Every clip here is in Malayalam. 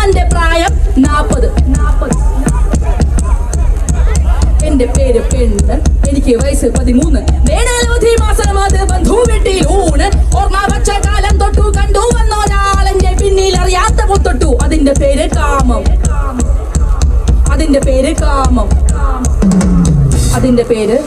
എന്റെ പ്രായം 40. എന്റെ പേര് പെണ്ണ്, എനിക്ക് വയസ്സ് 13. വേനലവധി മാസം അത് ബന്ധു വീട്ടിൽ ഊണ്. ഓർമ്മ വച്ച കാലം തൊട്ടു കണ്ടു വന്നൊരാളെന്റെ പിന്നിൽ അറിയാത്ത പൊത്തൊട്ടു. അതിന്റെ പേര് കാമം, അതിന്റെ പേര് കാമം, അതിന്റെ പേര്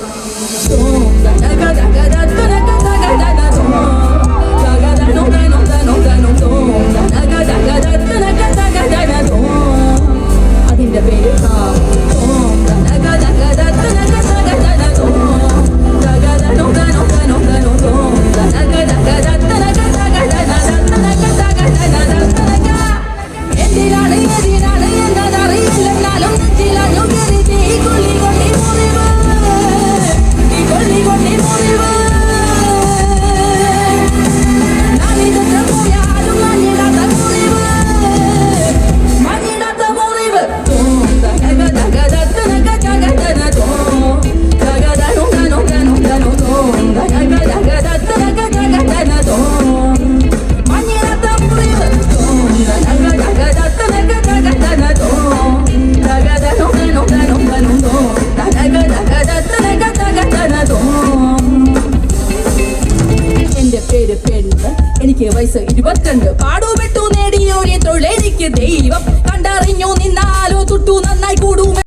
അതിന്റെ പേര് എനിക്ക് വയസ്സ് 22. പാടുപെട്ടു നേടിയോരെ തൊഴിലെനിക്ക് ദൈവം. കണ്ടറിഞ്ഞു നിന്നാലോ തുട്ടു നന്നായി കൂടും.